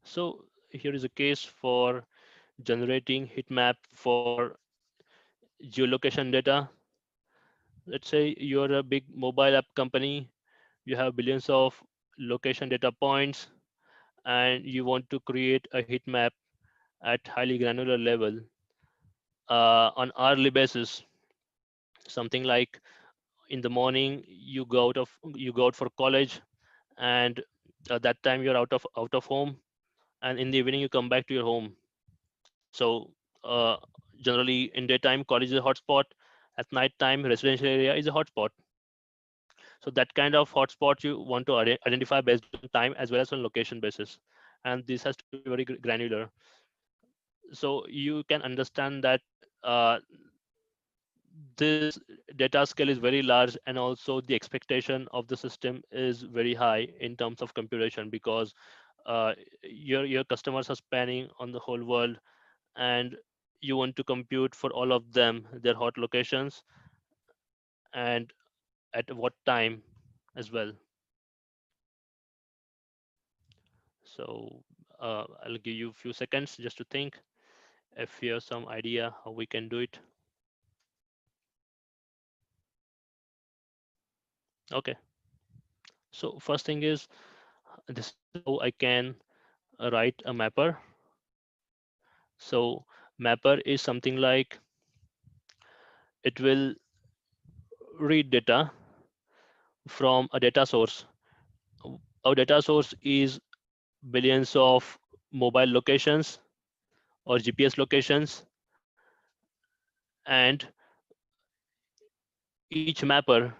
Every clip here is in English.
So here is a case for generating heat map for geolocation data. Let's say you're a big mobile app company, you have billions of location data points, and you want to create a heat map at highly granular level on hourly basis. Something like in the morning you go out for college, and that time you're out of home, and in the evening you come back to your home. So generally in daytime college is a hotspot, at night time residential area is a hotspot. So that kind of hotspot you want to identify based on time as well as on location basis, and this has to be very granular. So you can understand that uh, this data scale is very large, and also the expectation of the system is very high in terms of computation, because uh, your customers are spanning on the whole world, and you want to compute for all of them their hot locations and at what time as well. So I'll give you a few seconds just to think if you have some idea how we can do it. Okay, so first thing is, this is how I can write a mapper. So mapper is something like it will read data from a data source. Our data source is billions of mobile locations or GPS locations, and each mapper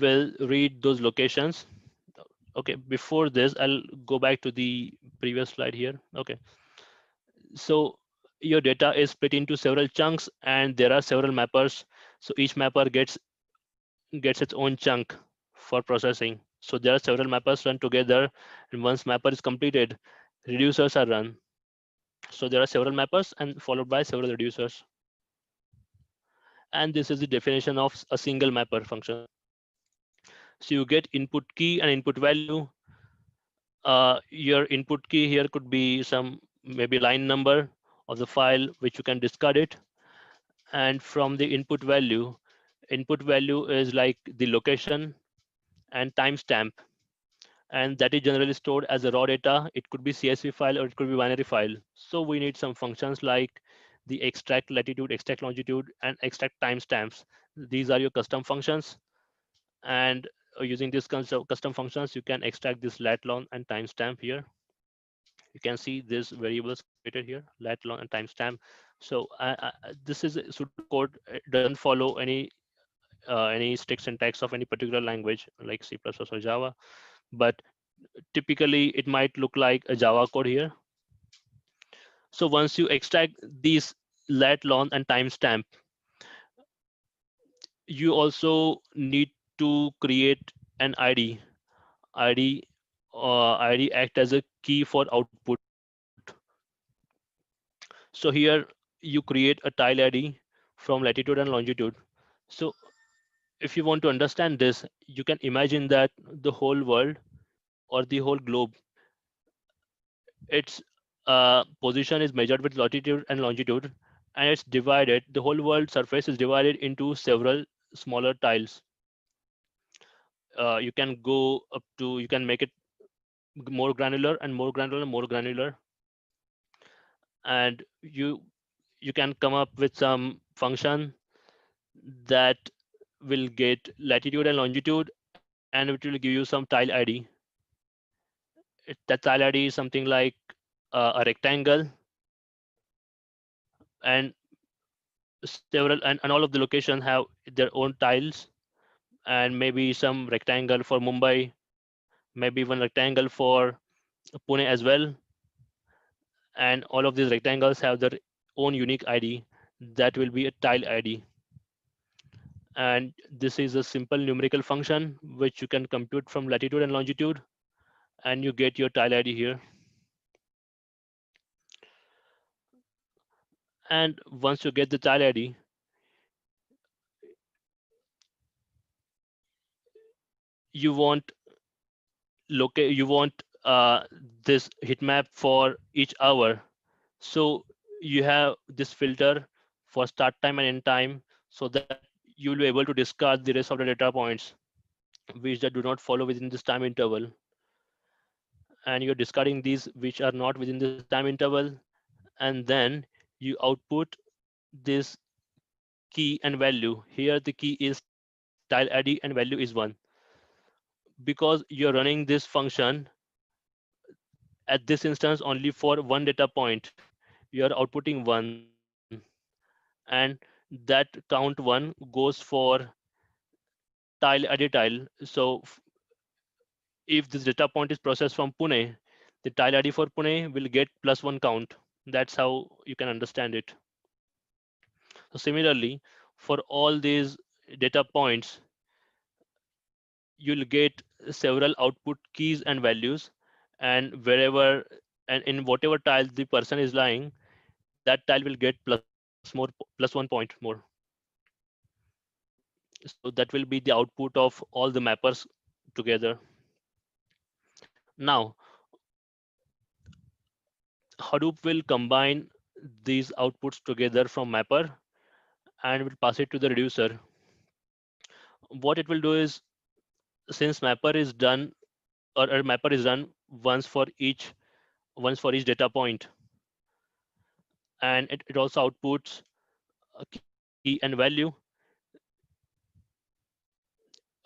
will read those locations. Okay, before this, I'll go back to the previous slide here. Okay, so your data is split into several chunks, and there are several mappers. So each mapper gets its own chunk for processing. So there are several mappers run together, and once mapper is completed, reducers are run. So there are several mappers and followed by several reducers. And this is the definition of a single mapper function. So you get input key and input value. Your input key here could be some maybe line number of the file which you can discard it. And from the input value is like the location and timestamp, and that is generally stored as a raw data. It could be CSV file or it could be binary file. So we need some functions like the extract latitude, extract longitude, and extract timestamps. These are your custom functions, and using these custom functions, you can extract this lat long and timestamp here. You can see these variables created here, lat long and timestamp. So this is a pseudocode. It doesn't follow any strict syntax of any particular language like C++ or Java, but typically it might look like a Java code here. So once you extract these lat long and timestamp, you also need to create an ID. ID ID act as a key for output. So here you create a tile ID from latitude and longitude. So if you want to understand this, you can imagine that the whole world or the whole globe, its position is measured with latitude and longitude, and it's divided. The whole world surface is divided into several smaller tiles. You can go up to, you can make it more granular and more granular and more granular, and you can come up with some function that will get latitude and longitude, and it will give you some tile ID. That tile ID is something like a rectangle, and and all of the locations have their own tiles, and maybe some rectangle for Mumbai, maybe one rectangle for Pune as well, and all of these rectangles have their own unique ID that will be a tile ID. And this is a simple numerical function which you can compute from latitude and longitude, and you get your tile ID here. And once you get the tile ID, you want you want uh, this heat map for each hour. So you have this filter for start time and end time, so that you will be able to discard the rest of the data points which that do not follow within this time interval, and you're discarding these which are not within this time interval, and then you output this key and value. Here the key is tile id and value is 1. Because you're running this function at this instance only for one data point, you're outputting 1, and that count 1 goes for tile id tile. So if this data point is processed from Pune, the tile id for Pune will get +1 count. That's how you can understand it. So similarly, for all these data points, you'll get several output keys and values, and wherever and in whatever tile the person is lying, that tile will get +1 point more. So that will be the output of all the mappers together. Now Hadoop will combine these outputs together from mapper and will pass it to the reducer. What it will do is, since mapper is done, or mapper is run once for each data point, and it also outputs a key and value,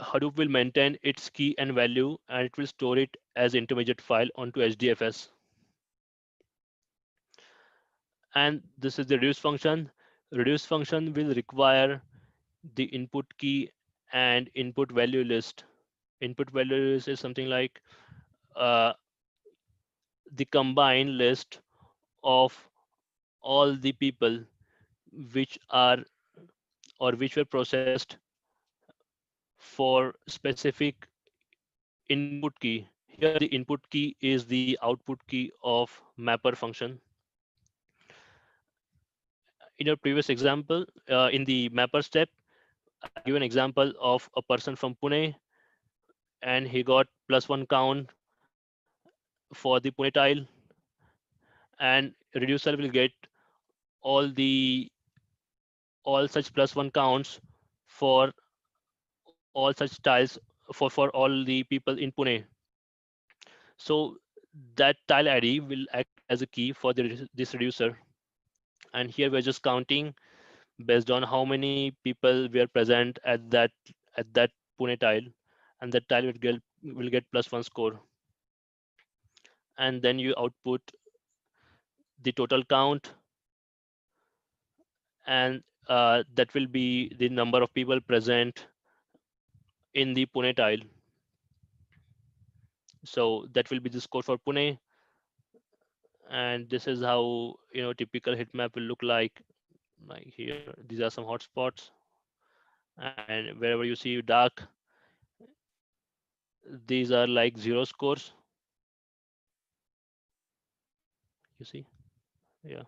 Hadoop will maintain its key and value, and it will store it as intermediate file onto HDFS. And this is the reduce function. Reduce function will require the input key and input value list. Input value list is something like uh, the combined list of all the people which are or which were processed for specific input key. Here the input key is the output key of mapper function. In your previous example, in the mapper step, I give an example of a person from Pune, and he got +1 count for the Pune tile, and reducer will get all the all such +1 counts for all such tiles for all the people in Pune. So that tile ID will act as a key for this reducer. And here we're just counting based on how many people were present at that Pune tile, and that tile will get +1 score. And then you output the total count, and that will be the number of people present in the Pune tile. So that will be the score for Pune, and this is how typical heat map will look like. Like here, these are some hotspots, and wherever you see dark, these are like zero scores. You see, yeah.